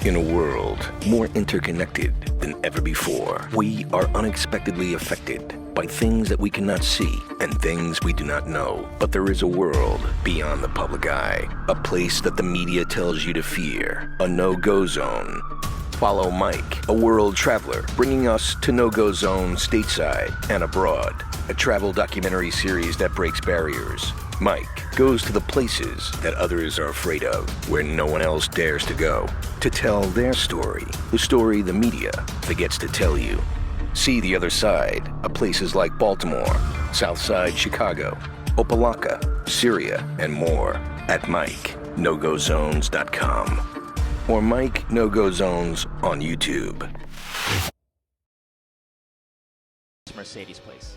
In a world more interconnected than ever before, we are unexpectedly affected by things that we cannot see and things we do not know. But there is a world beyond the public eye, a place that the media tells you to fear, a no-go zone. Follow Mike, a world traveler, bringing us to no-go zone stateside and abroad, a travel documentary series that breaks barriers. Mike goes to the places that others are afraid of, where no one else dares to go, to tell their story, the story the media forgets to tell you. See the other side of places like Baltimore, Southside Chicago, Opelika, Syria, and more at MikeNoGoZones.com or Mike No Go Zones on YouTube. Mercedes place.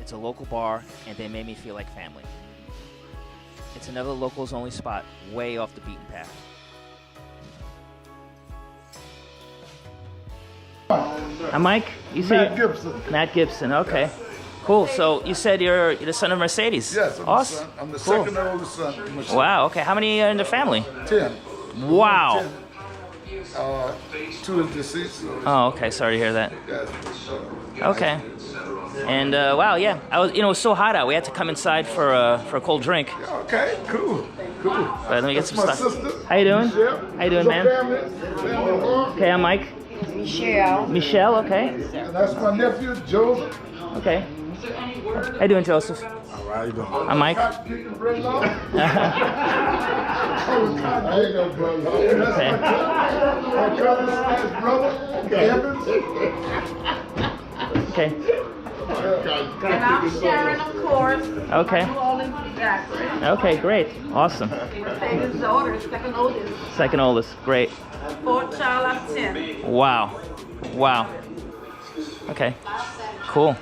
It's a local bar, and they made me feel like family. It's another locals only spot, way off the beaten path. Hi, Mike. You said Matt Gibson. Matt Gibson. Okay, cool. So you said you're the son of Mercedes. Yes, I'm awesome. the son. I'm the Cool. second oldest son. of Mercedes. Wow. Okay. How many are in the family? 10. Wow. 10. 2 is deceased. So Oh, okay. Sorry to hear that. yes. Okay. And wow, yeah. It was so hot out. We had to come inside for a cold drink. Okay, cool. Cool. But let me get That's some my stuff. sister. How you doing? Michelle. How you doing, So man? Family bar. Okay, I'm Mike. Michelle. Michelle. Okay. And that's my nephew, Joseph. Okay. How you doing, Joseph? All right, you doing? I'm Mike. Cotton picking bread law. Oh, cotton picking bread law. That's Okay. my cousin slash brother, Evans. Okay. And I'm Sharon, of course. Okay. I'm Roland Jackson. Okay, great. Awesome. Mercedes' daughter, second oldest. Second oldest. Great. Fourth child of 10. Wow. Wow. Okay. Cool.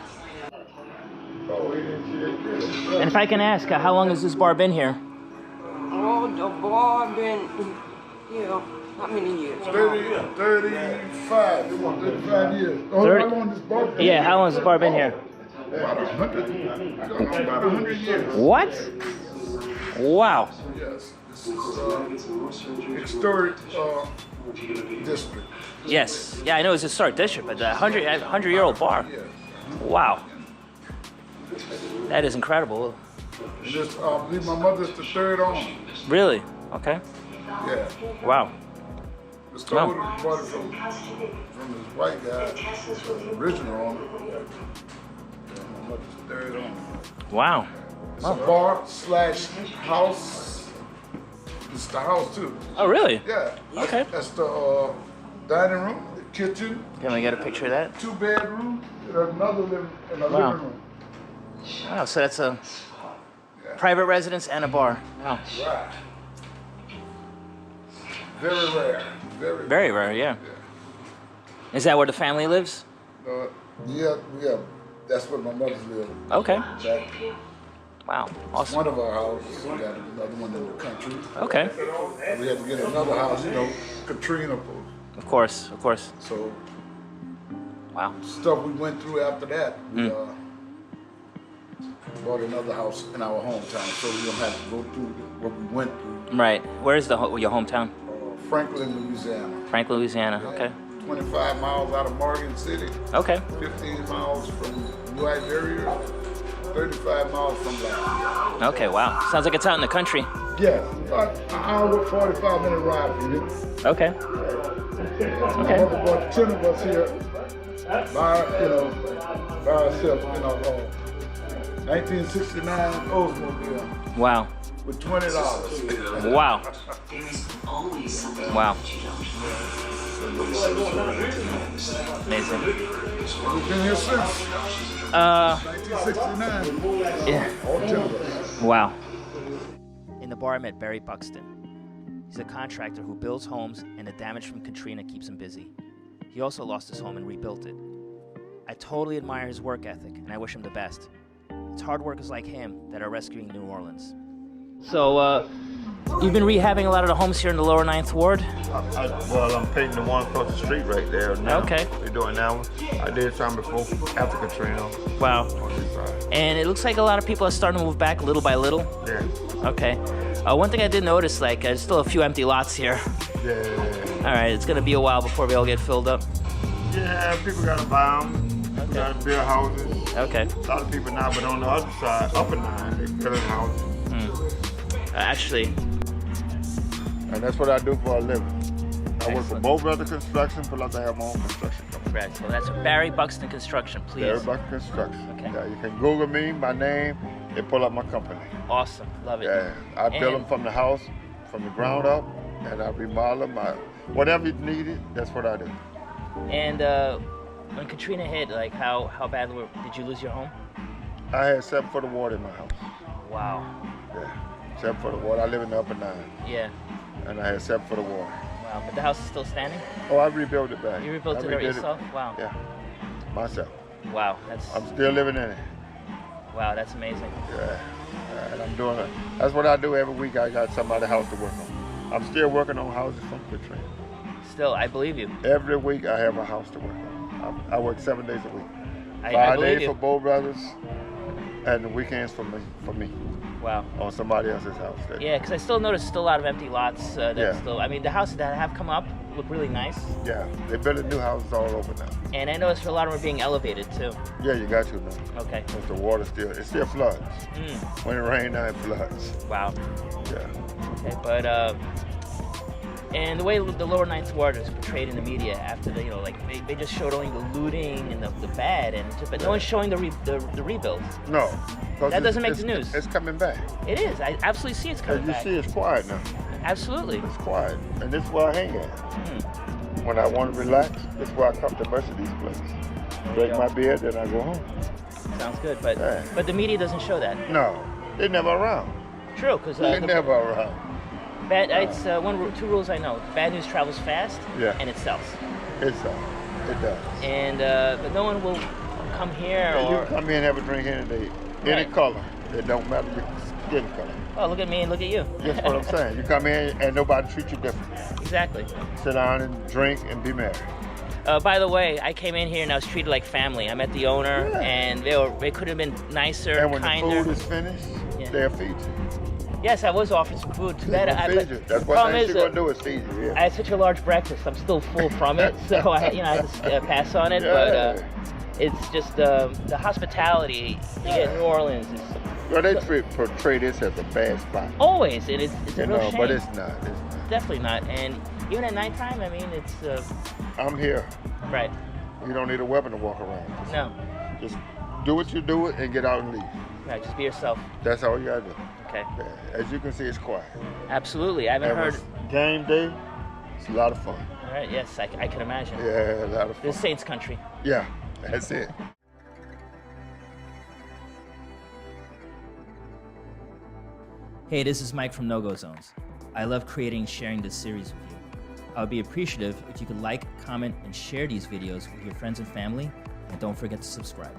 And if I can ask, how long has this bar been here? Oh, the bar been, how many years? 35 years. Oh, 30 how long this bar been? Yeah, how long has this bar been here? About 100. I don't know, about 100 years. What? Wow. Yes. This is historic district. Yes. Yeah, I know it's a historic district, but a 100-year-old bar. Yeah. Wow. That is incredible. And this, I believe my mother's the third owner. Really? Okay. Yeah. Wow. Mr. Odom bought it from his white guy, the original owner. Yeah, my mother's the third owner. Wow. It's a bar slash house. It's the house too. Oh, really? Yeah. Okay. That's the dining room, the kitchen, Can we get a picture of that? 2 bedrooms, and another living in a Wow. living room. Wow, so that's a private residence and a bar. Wow. Right. Very rare. Very. Very rare, yeah. Is that where the family lives? Yeah. That's where my mother's lived. Okay. Back Wow. Awesome. one of our houses. We got another one in the country. Okay. We had to get another house, Katrina. Of course. Of course. So Wow. stuff we went through after that, we bought another house in our hometown, so we don't have to go through what we went through. Right. Where is your hometown? Franklin, Louisiana. Franklin, Louisiana. Okay. 25 miles out of Morgan City, Okay. 15 miles from New Iberia, 35 miles from Lafayette. Okay. Wow. Sounds like it's out in the country. Yeah, about an hour, 45-minute ride from here. Okay. My Okay. mother bought 10 of us here by herself, 1969 Oldsmobile Wow. with $20. Wow. Wow. Amazing. We've been here since 1969. Yeah. All 10 of us. Wow. In the bar, I met Barry Buxton. He's a contractor who builds homes, and the damage from Katrina keeps him busy. He also lost his home and rebuilt it. I totally admire his work ethic, and I wish him the best. It's hard workers like him that are rescuing New Orleans. So, you've been rehabbing a lot of the homes here in the lower 9th Ward? I'm painting the one across the street right there now. Okay. We're doing now. I did some before, after Katrina. Wow. On this side. And it looks like a lot of people are starting to move back little by little. Yeah. Okay. One thing I did notice, there's still a few empty lots here. Yeah. All right, it's gonna be a while before we all get filled up. Yeah, people gotta buy them. People gotta build houses. Okay. A lot of people now, but on the other side, up and down, they building houses. Actually, And that's what I do for a living. I work for Excellent. Bow Brothers Construction, plus I have my own construction company. correct. So that's Barry Buxton Construction, please. Barry Buxton Construction. Okay. Yeah, you can Google me, my name, and pull up my company. Awesome, love it. Yeah, I build them And- from the house, from the ground up, and I remodel them. Whatever you needed, that's what I do. And when Katrina hit, like how bad did you lose your home? I had 7 foot of water in my house. Wow. Yeah, 7 foot of water. I live in the upper 9, Yeah. and I had 7 foot of water. Wow. But the house is still standing? Oh, I rebuilt it back. You rebuilt I it redid yourself? Wow. Yeah, myself. Wow. That's I'm still living in it. wow. That's amazing. Yeah, and I'm doing it. That's what I do every week. I got somebody's house to work on. I'm still working on houses from Katrina. Still, I believe you. Every week I have a house to work on. I work 7 days a week. I 5 believe days you. for Bow Brothers, and the weekends for me Wow. on somebody else's house. Yeah, because I still notice still a lot of empty lots. That Yeah. still. I mean, the houses that have come up look really nice, Yeah, they're building new houses all over now. and I noticed a lot of them are being elevated too. Yeah, you got to now. Okay. Because the water it still floods. Mm. When it rains, now it floods. Wow. Yeah. Okay, but and the way the lower Ninth Ward is portrayed in the media after the, they just showed only the looting and the bad, but no one's showing the rebuild. No. 'cause That doesn't make the it's- news. It's coming back. It is. I absolutely see it's As coming you back. see, it's quiet now. Absolutely. It's quiet. And this is where I hang at. Hmm. When I want to relax, this is where I come to most of these places. Drink my beer, then I go home. Sounds good, but Yeah. the media doesn't show that. No, they're never around. True, because They're never around. it's two rules I know. Bad news travels fast, Yeah. and it sells. It does. And but no one will come here Yeah, you or. can come here and have a drink any day, any Right. color. It don't matter your skin color. Oh, look at me and look at you. That's what I'm saying. You come here and nobody treats you different. Exactly. Sit down and drink and be merry. By the way, I came in here and I was treated like family. I met the owner, Yeah. and they could have been nicer, And when kinder. the food is finished, Yeah. they'll feed you. Yes, I was offered some food. Too bad. They'll feed you. That's what problem things is, you're going to do is feed you. I Yeah. had such a large breakfast. I'm still full from it, so I had to pass on it. Yeah. But it's just the hospitality you get in New Orleans is Well, they portray this as a bad spot. always, and it's a You real know, shame. but it's not. It's not. Definitely not. And even at nighttime, I mean, it's I'm here. right. You don't need a weapon to walk around. No, Just do what you do and get out and leave. right. Just be yourself. That's all you gotta do. Okay. Yeah. As you can see, it's quiet. Absolutely. I haven't And heard. with game day, it's a lot of fun. All right. Yes, I can imagine. Yeah, a lot of fun. This Saints country. Yeah, that's it. Hey, this is Mike from No Go Zones. I love creating and sharing this series with you. I would be appreciative if you could like, comment, and share these videos with your friends and family, and don't forget to subscribe.